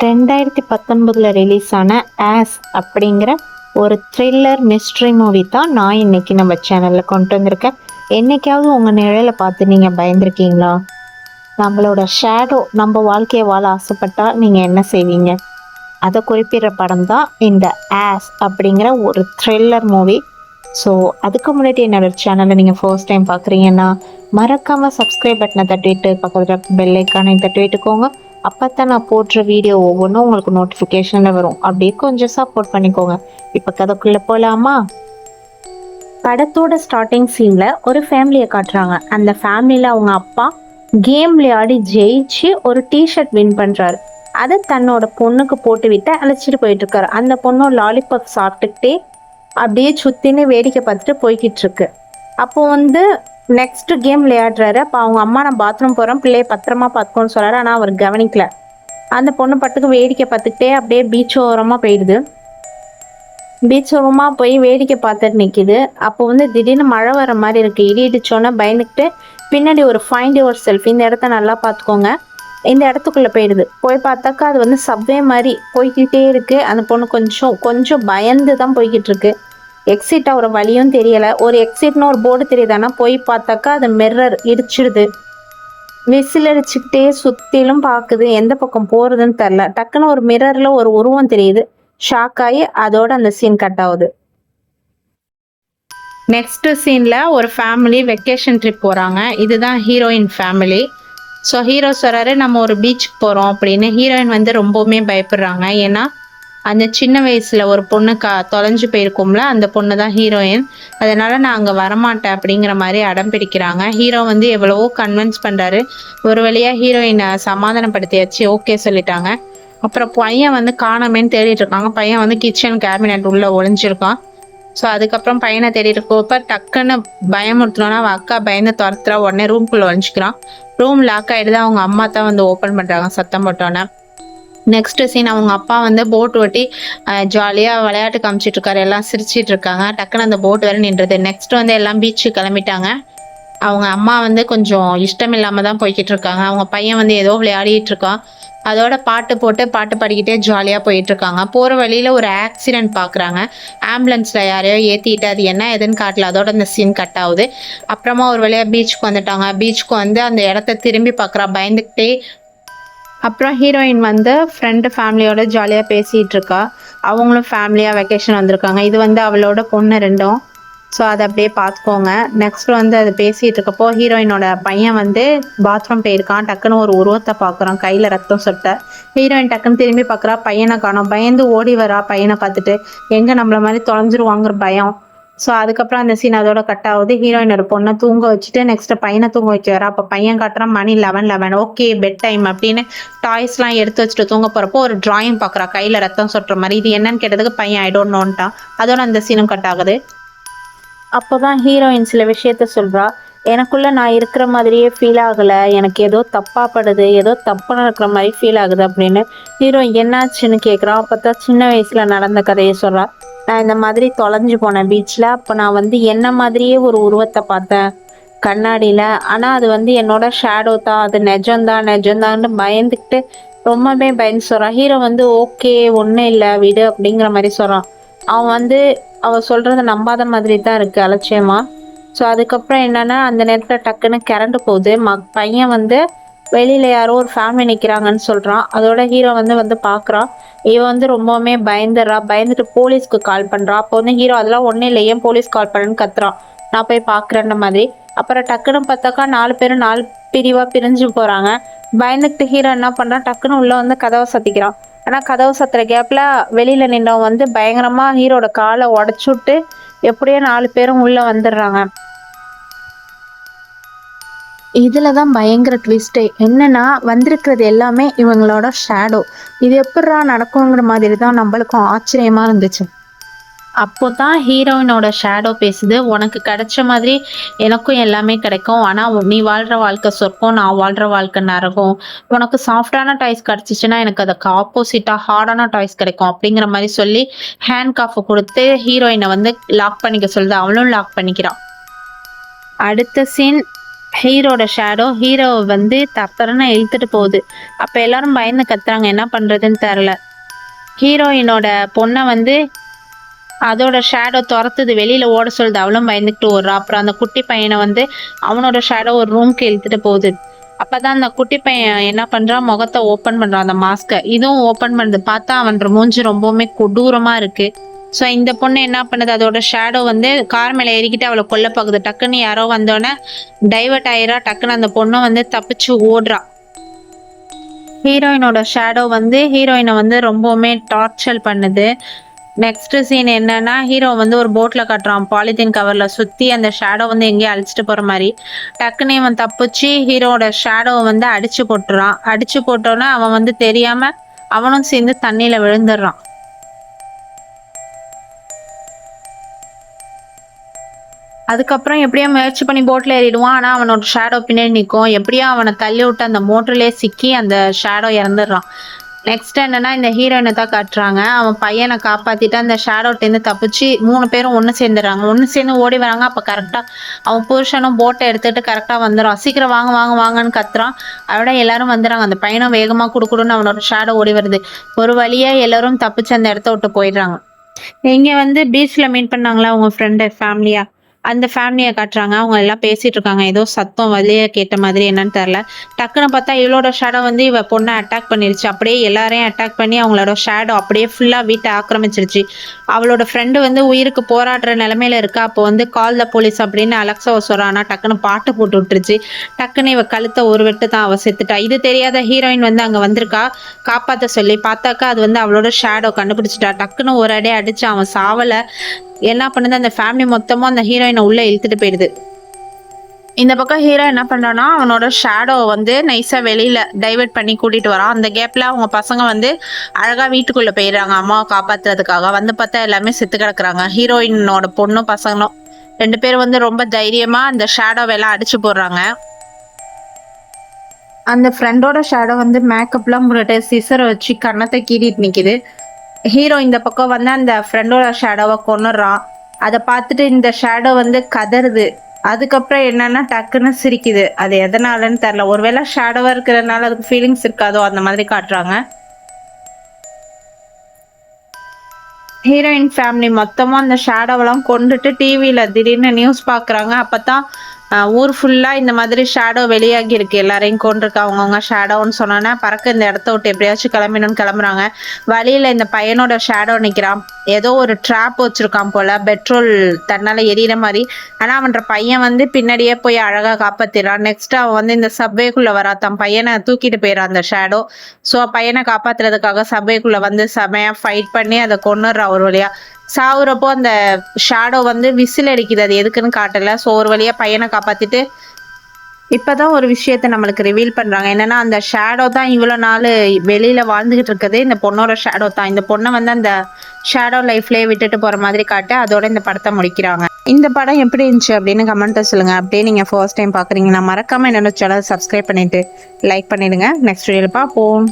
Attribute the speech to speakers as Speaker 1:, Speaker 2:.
Speaker 1: 2019 release ஆன as அப்படிங்கிற ஒரு த்ரில்லர் மிஸ்ட்ரி மூவி தான் நான் இன்னைக்கு நம்ம சேனலில் கொண்டு வந்திருக்கேன். என்னைக்காவது உங்கள் நிழலை பார்த்து நீங்கள் பயந்துருக்கீங்களா? நம்மளோட ஷேடோ நம்ம வாழ்க்கையை வாழ ஆசைப்பட்டா நீங்கள் என்ன செய்வீங்க? அதை குறிப்பிடுற படம் தான் இந்த ஆஸ் அப்படிங்கிற ஒரு த்ரில்லர் மூவி. ஸோ அதுக்கு முன்னாடி என்னோட சேனலை நீங்கள் ஃபர்ஸ்ட் டைம் பார்க்குறீங்கன்னா மறக்காமல் சப்ஸ்கிரைப் பட்டனை தட்டிட்டு பக்கத்தில் பெல் ஐக்கானை தட்டி விட்டுக்கோங்க. அப்போ தான் நான் போடுற வீடியோ ஒவ்வொன்றும் உங்களுக்கு நோட்டிஃபிகேஷனில் வரும். அப்படியே கொஞ்சம் சப்போர்ட் பண்ணிக்கோங்க. இப்போ கதைக்குள்ளே போகலாமா? படத்தோட ஸ்டார்டிங் சீனில் ஒரு ஃபேமிலியை காட்டுறாங்க. அந்த ஃபேமிலியில் அவங்க அப்பா கேம் விளையாடி ஜெயிச்சு ஒரு டிஷர்ட் வின் பண்ணுறாரு. அதை தன்னோட பொண்ணுக்கு போட்டு விட்டு அழைச்சிட்டு போயிட்டு இருக்காரு. அந்த பொண்ணு லாலிபாப் சாப்பிட்டுக்கிட்டே அப்படியே சுத்தின்னு வேடிக்கை பார்த்துட்டு போய்கிட்டு இருக்கு. அப்போ நெக்ஸ்ட் கேம் விளையாடுறாரு. அப்போ அவங்க அம்மா நான் பாத்ரூம் போகிறேன், பிள்ளைய பத்திரமா பார்த்துக்கோன்னு சொல்கிறாரு. ஆனால் அவர் கவனிக்கல. அந்த பொண்ணு பட்டுக்கு வேடிக்கை பார்த்துக்கிட்டே அப்படியே பீச் ஓரமாக போயிடுது. பீச் ஓரமாக போய் வேடிக்கை பார்த்துட்டு நிற்கிது. அப்போ திடீர்னு மழை வர மாதிரி இருக்குது. இடி இடிச்சோன்னே பயந்துக்கிட்டு பின்னாடி ஒரு ஃபைண்ட் யுவர் செல்ஃப், இந்த இடத்த நல்லா பார்த்துக்கோங்க, இந்த இடத்துக்குள்ளே போயிடுது. போய் பார்த்தாக்கா அது சப்வே மாதிரி போய்கிட்டே இருக்குது. அந்த பொண்ணு கொஞ்சம் பயந்து தான் போய்கிட்டு இருக்கு. எக்ஸிட் ஆகிற வழியும் தெரியலை. ஒரு எக்ஸிட்னு ஒரு போர்டு தெரியுது. ஆனால் போய் பார்த்தாக்கா அது மிரர் இடிச்சிடுது. விசில் அடிச்சுக்கிட்டே சுற்றிலும் பார்க்குது, எந்த பக்கம் போகிறதுன்னு தெரில. டக்குன்னு ஒரு மிரரில் ஒரு உருவம் தெரியுது. ஷாக் ஆகி அதோட அந்த சீன் கட் ஆகுது. நெக்ஸ்ட் சீனில் ஒரு ஃபேமிலி வெக்கேஷன் ட்ரிப் போகிறாங்க. இதுதான் ஹீரோயின் ஃபேமிலி. ஸோ ஹீரோ சொல்கிறாரு நம்ம ஒரு பீச்சுக்கு போகிறோம் அப்படின்னு. ஹீரோயின் ரொம்பவுமே பயப்படுறாங்க. ஏன்னா அந்த சின்ன வயசில் ஒரு பொண்ணு தொலைஞ்சு போயிருக்கோம்ல, அந்த பொண்ணு தான் ஹீரோயின். அதனால் நான் அங்கே வரமாட்டேன் அப்படிங்கிற மாதிரி அடம் பிடிக்கிறாங்க. ஹீரோ எவ்வளவோ கன்வின்ஸ் பண்ணுறாரு. ஒரு வழியாக ஹீரோயினை சமாதானப்படுத்தியாச்சு, ஓகே சொல்லிட்டாங்க. அப்புறம் பையன் காணாமேன்னு தேடிட்டு இருக்காங்க. பையன் கிச்சன் கேபினட் உள்ளே ஒளிஞ்சிருக்கான். ஸோ அதுக்கப்புறம் பையனை தேடிட்டு இருக்கப்போ டக்குன்னு பயமுறுத்தணும்னா அவன் அக்கா பயந்து துரத்துறா. உடனே ரூம்குள்ளே ஒழிஞ்சிக்கிறான். ரூம் லாக் ஆகிடுது. அவங்க அம்மா தான் ஓப்பன் பண்ணுறாங்க சத்தம் போட்டோன்னே. நெக்ஸ்ட் சீன் அவங்க அப்பா போட் ஓட்டி ஜாலியாக விளையாட்டு காமிச்சிட்டு இருக்காரு. எல்லாம் சிரிச்சிட்டு இருக்காங்க. டக்குன்னு அந்த போட் வேற நின்றுது. நெக்ஸ்ட் எல்லாம் பீச்சு கிளம்பிட்டாங்க. அவங்க அம்மா கொஞ்சம் இஷ்டம் இல்லாமல் தான் போய்கிட்டு இருக்காங்க. அவங்க பையன் ஏதோ விளையாடிட்டு இருக்கான். அதோட பாட்டு போட்டு பாட்டு பாடிக்கிட்டே ஜாலியாக போயிட்டு இருக்காங்க. போகிற வழியில் ஒரு ஆக்சிடென்ட் பார்க்குறாங்க. ஆம்புலன்ஸில் யாரையோ ஏற்றிட்டு அது என்ன எதுன்னு காட்டல. அதோட அந்த சீன் கட் ஆகுது. அப்புறமா ஒரு வழியாக பீச்சுக்கு வந்துட்டாங்க. பீச்சுக்கு அந்த இடத்த திரும்பி பார்க்குறா பயந்துக்கிட்டே. அப்புறம் ஹீரோயின் ஃப்ரெண்டு ஃபேமிலியோட ஜாலியாக பேசிகிட்டு இருக்கா. அவங்களும் ஃபேமிலியாக வெக்கேஷன் வந்திருக்காங்க. இது அவளோட பொண்ணு ரெண்டும். ஸோ அதை அப்படியே பார்த்துக்கோங்க. நெக்ஸ்ட் அது பேசிகிட்டு இருக்கப்போ ஹீரோயினோட பையன் பாத்ரூம் போயிருக்கான். டக்குன்னு ஒரு உருவத்தை பார்க்குறான், கையில் ரத்தம் சொட்ட. ஹீரோயின் டக்குன்னு திரும்பி பார்க்குறா, பையனை காணோம். பயந்து ஓடி வரா. பையனை பார்த்துட்டு எங்கே நம்மள மாதிரி தொலைஞ்சிருவாங்கிற பயம். ஸோ அதுக்கப்புறம் அந்த சீன் அதோட கட் ஆகுது. ஹீரோயினோட பொண்ணை தூங்க வச்சுட்டு நெக்ஸ்ட் பையனை தூங்க வச்சு வரா. அப்போ பையன் காட்டுறான் மணி 11 ஓகே பெட் டைம் அப்படின்னு டாய்ஸ்லாம் எடுத்து வச்சுட்டு தூங்க போகிறப்போ ஒரு டிராயிங் பார்க்குறா, கையில் ரத்தம் சொட்டுற மாதிரி. இது என்னன்னு கேட்டதுக்கு பையன் ஐ டோன்ட் நோன்ட்டான். அதோட அந்த சீனும் கட் ஆகுது. அப்போ தான் ஹீரோயின் சில விஷயத்த சொல்கிறா. எனக்குள்ளே நான் இருக்கிற மாதிரியே ஃபீல் ஆகலை, எனக்கு ஏதோ தப்பாக படுது, ஏதோ தப்பாக நடக்கிற மாதிரி ஃபீல் ஆகுது அப்படின்னு. ஹீரோ என்னாச்சுன்னு கேட்குறான். அப்போ தான் சின்ன வயசில் நடந்த கதையை சொல்கிறா. நான் இந்த மாதிரி தொலைஞ்சு போனேன் பீச்சில். அப்போ நான் என்ன மாதிரியே ஒரு உருவத்தை பார்த்தேன் கண்ணாடியில். ஆனால் அது என்னோட ஷேடோ தான், அது நிஜம்தான்னு பயந்துக்கிட்டு ரொம்பவே பயந்து சொல்கிறான். ஹீரோ ஓகே ஒன்றும் இல்லை விடு அப்படிங்கிற மாதிரி சொல்கிறான். அவன் அவள் சொல்கிறத நம்பாத மாதிரி தான் இருக்குது அலட்சியமாக. ஸோ அதுக்கப்புறம் என்னென்னா அந்த நேரத்தில் டக்குன்னு கரண்ட் போகுது. பையன் வெளியில் யாரோ ஒரு ஃபேமிலி நிற்கிறாங்கன்னு சொல்கிறான். அதோட ஹீரோ பார்க்குறான். இவன் ரொம்பவுமே பயந்துட்டு போலீஸ்க்கு கால் பண்ணுறான். அப்போ ஹீரோ அதெல்லாம் ஒன்றும் இல்லை, ஏன் போலீஸ் கால் பண்ணுன்னு கத்துறான். நான் போய் பார்க்குறேன்ற மாதிரி. அப்புறம் டக்குன்னு பார்த்தாக்கா 4 பேரும் 4 பிரிவாக பிரிஞ்சு போகிறாங்க. பயந்துக்கிட்டு ஹீரோ என்ன பண்ணுறான், டக்குன்னு உள்ளே கதவை சத்திக்கிறான். ஆனால் கதவு சத்துற கேப்பில் வெளியில் நின்றவன் பயங்கரமாக ஹீரோட காலை உடச்சுட்டு எப்படியோ 4 பேரும் உள்ளே வந்துடுறாங்க. இதில் தான் பயங்கர ட்விஸ்ட்டே என்னென்னா வந்திருக்கிறது எல்லாமே இவங்களோட ஷேடோ. இது எப்படா நடக்குங்கிற மாதிரி தான் நம்மளுக்கும் ஆச்சரியமாக இருந்துச்சு. அப்போ தான் ஹீரோயினோட ஷேடோ பேசுது, உனக்கு கிடைச்ச மாதிரி எனக்கும் எல்லாமே கிடைக்கும். ஆனால் நீ வாழ்கிற வாழ்க்கை சொர்க்கம், நான் வாழ்கிற வாழ்க்கை நரகம். உனக்கு சாஃப்டான டாய்ஸ் கிடச்சிச்சின்னா எனக்கு அதுக்கு ஆப்போசிட்டாக ஹார்டான டாய்ஸ் கிடைக்கும் அப்படிங்கிற மாதிரி சொல்லி ஹேண்ட் காஃபை கொடுத்து ஹீரோயினை லாக் பண்ணிக்க சொல்லுது. அவளும் லாக் பண்ணிக்கிறான். அடுத்த சீன் ஹீரோட ஷேடோ ஹீரோவை வந்து தப்பறன்னு இழுத்துட்டு போகுது. அப்ப எல்லாரும் பயந்து கத்துறாங்க, என்ன பண்றதுன்னு தெரியல. ஹீரோயினோட பொண்ணை வந்து அதோட ஷேடோ துரத்துது, வெளியில ஓட சொல்லுது. அவளும் பயந்துக்கிட்டு ஓடுறா. அப்புறம் அந்த குட்டி பையனை வந்து அவனோட ஷேடோ ஒரு ரூம்க்கு இழுத்துட்டு போகுது. அப்பதான் அந்த குட்டி பையன் என்ன பண்றான், முகத்தை ஓபன் பண்றான், அந்த மாஸ்க. இதுவும் ஓபன் பண்ணுது. பார்த்தா அவன் மூஞ்சி ரொம்பவுமே கொடூரமா இருக்கு. ஸோ இந்த பொண்ணு என்ன பண்ணுது, அதோட ஷேடோ வந்து கார் மேல ஏறிக்கிட்டு அவளை கொல்ல பாக்குது. டக்குன்னு யாரோ வந்தோடனே டைவர்ட் ஆயிரா. டக்குன்னு அந்த பொண்ணு வந்து தப்பிச்சு ஓடுறா. ஹீரோயினோட ஷேடோ வந்து ஹீரோயினை வந்து ரொம்பவுமே டார்ச்சர் பண்ணுது. நெக்ஸ்ட் சீன் என்னன்னா, ஹீரோ வந்து ஒரு போட்ல காட்டுறான், பாலித்தீன் கவர்ல சுத்தி அந்த ஷேடோ வந்து எங்கேயோ அழிச்சிட்டு போற மாதிரி. டக்குன்னு இவன் தப்பிச்சு ஹீரோட ஷேடோவை வந்து அடிச்சு போட்டுறான். அடிச்சு போட்டோன்னா அவன் வந்து தெரியாம அவனும் சேர்ந்து தண்ணியில விழுந்துடுறான். அதுக்கப்புறம் எப்படியோ முயற்சி பண்ணி போட்ல ஏறிடுவான். ஆனா அவனோட ஷேடோ பின்னாடி நிற்கும். எப்படியோ அவனை தள்ளி விட்டு அந்த மோட்டர்லயே சிக்கி அந்த ஷேடோ இறந்துடுறான். நெக்ஸ்ட் என்னன்னா, இந்த ஹீரோயினை தான் காட்டுறாங்க. அவன் பையனை காப்பாத்திட்டு அந்த ஷேடோட்டேருந்து தப்பிச்சு 3 பேரும் ஒன்று சேர்ந்துடுறாங்க. ஒன்று சேர்ந்து ஓடி வராங்க. அப்போ கரெக்டாக அவன் புருஷனும் போட்டை எடுத்துட்டு கரெக்டாக வந்துடுறான். சீக்கிரம் வாங்க வாங்க வாங்கன்னு கத்துறான். அதோட எல்லாரும் வந்துடுறாங்க. அந்த பையனும் வேகமாக குடுக்குடுன்னு அவனோட ஷேடோ ஓடி வருது. ஒரு வழியா எல்லாரும் தப்பிச்சு அந்த இடத்த விட்டு போயிடுறாங்க. இங்க வந்து பீச்ல மீட் பண்ணாங்களா உங்க ஃப்ரெண்டு ஃபேமிலியா, அந்த ஃபேமிலியை காட்டுறாங்க. அவங்க எல்லாம் பேசிட்டு இருக்காங்க. ஏதோ சத்தம் வெளியே கேட்ட மாதிரி, என்னன்னு தெரியல. டக்குன்னு பார்த்தா இவளோட ஷேடோ வந்து இவ பொண்ணை அட்டாக் பண்ணிருச்சு. அப்படியே எல்லாரையும் அட்டாக் பண்ணி அவங்களோட ஷேடோ அப்படியே ஃபுல்லா வீட்டை ஆக்கிரமிச்சிருச்சு. அவளோட ஃப்ரெண்டு வந்து உயிருக்கு போராடுற நிலைமையில இருக்கா. அப்போ வந்து கால் த போலீஸ் அப்படின்னு அலெக்சாவை சொல்றானா. டக்குன்னு பாட்டு போட்டு விட்டுருச்சு. டக்குன்னு இவ கழுத்தை ஒரு வெட்டு தான் அவ செத்துட்டா. இது தெரியாத ஹீரோயின் வந்து அங்க வந்திருக்கா காப்பாத்த சொல்லி. பார்த்தாக்கா அது வந்து அவளோட ஷேடோ கண்டுபிடிச்சிட்டா. டக்குன்னு ஒரு அடி அடிச்சு அவன் சாவல. என்ன பண்ணுது, அந்த ஃபேமிலி மொத்தமும் அந்த ஹீரோயினை உள்ள இழுத்துட்டு போயிடுது. இந்த பக்கம் ஹீரோ என்ன பண்றான்னா, அவனோட ஷேடோ வந்து நைஸா வெளியில டைவர்ட் பண்ணி கூட்டிட்டு வரான். அந்த கேப்ல அவங்க பசங்க வந்து அழகா வீட்டுக்குள்ள போயிடுறாங்க அம்மாவை காப்பாத்துறதுக்காக. வந்து பார்த்தா எல்லாமே செத்து கிடக்குறாங்க. ஹீரோயினோட பொண்ணும் பசங்களும் 2 பேரும் வந்து ரொம்ப தைரியமா அந்த ஷேடோவை எல்லாம் அடிச்சு போடுறாங்க. அந்த ஃப்ரெண்டோட ஷேடோ வந்து மேக்கப்லாம் போட்டு சிசரை வச்சு கன்னத்தை கீறிட்டு நிக்குது. ஹீரோ இந்த பக்கம் வந்து அந்த ஃப்ரெண்டோட ஷேடோவை கொன்னுடுறான். அதை பார்த்துட்டு இந்த ஷேடோ வந்து கதறுது. அதுக்கப்புறம் என்னன்னா டக்குன்னு சிரிக்குது. அது எதனாலன்னு தெரியல. ஒருவேளை ஷேடோவா இருக்கிறதுனால அதுக்கு ஃபீலிங்ஸ் இருக்காதோ, அந்த மாதிரி காட்டுறாங்க. ஹீரோயின் ஃபேமிலி மொத்தமும் அந்த ஷேடோவெல்லாம் கொண்டுட்டு டிவியில திடீர்னு நியூஸ் பார்க்குறாங்க. அப்பதான் ஊர் ஃபுல்லா இந்த மாதிரி ஷேடோ வெளியாகி இருக்கு. எல்லாரையும் கொண்டிருக்கு அவங்கவுங்க ஷேடோன்னு சொன்னோன்னா பறக்க இந்த இடத்த விட்டு எப்படியாச்சும் கிளம்பிடணும்னு கிளம்புறாங்க. வழியில இந்த பையனோட ஷேடோ நிற்கிறான். ஏதோ ஒரு ட்ராப் வச்சிருக்கான் போல, பெட்ரோல் தன்னால எரியிற மாதிரி. ஆனா அவன்ற பையன் வந்து பின்னாடியே போய் அழகா காப்பாத்திடுறான். நெக்ஸ்ட் அவன் வந்து இந்த சப்வேக்குள்ள வரா. தன் பையனை தூக்கிட்டு போயிடறான் அந்த ஷேடோ. ஸோ பையனை காப்பாத்துறதுக்காக சப்வேக்குள்ள வந்து செமையா ஃபைட் பண்ணி அதை கொன்னுடுறான் ஒரு வழியா. சாவுறப்போ அந்த ஷேடோ வந்து விசில் அடிக்குது. அது எதுக்குன்னு காட்டல. ஸோ ஒரு வழியா பையனை காப்பாத்திட்டு இப்பதான் ஒரு விஷயத்த நம்மளுக்கு ரிவீல் பண்றாங்க. என்னன்னா, அந்த ஷேடோ தான் இவ்வளவு நாள் வெளியில வாழ்ந்துகிட்டு இருக்கதே இந்த பொண்ணோட ஷேடோ தான். இந்த பொண்ணை வந்து அந்த ஷேடோ லைஃப்லயே விட்டுட்டு போற மாதிரி காட்டு. அதோட இந்த படத்தை முடிக்கிறாங்க. இந்த படம் எப்படி இருந்துச்சு அப்படின்னு கமெண்ட்டை சொல்லுங்க. அப்படியே நீங்க ஃபர்ஸ்ட் டைம் பாக்குறீங்கன்னா மறக்காம என்னோட சேனல் சப்ஸ்கிரைப் பண்ணிட்டு லைக் பண்ணிடுங்க. நெக்ஸ்ட் வீடியோல பார்ப்போம்.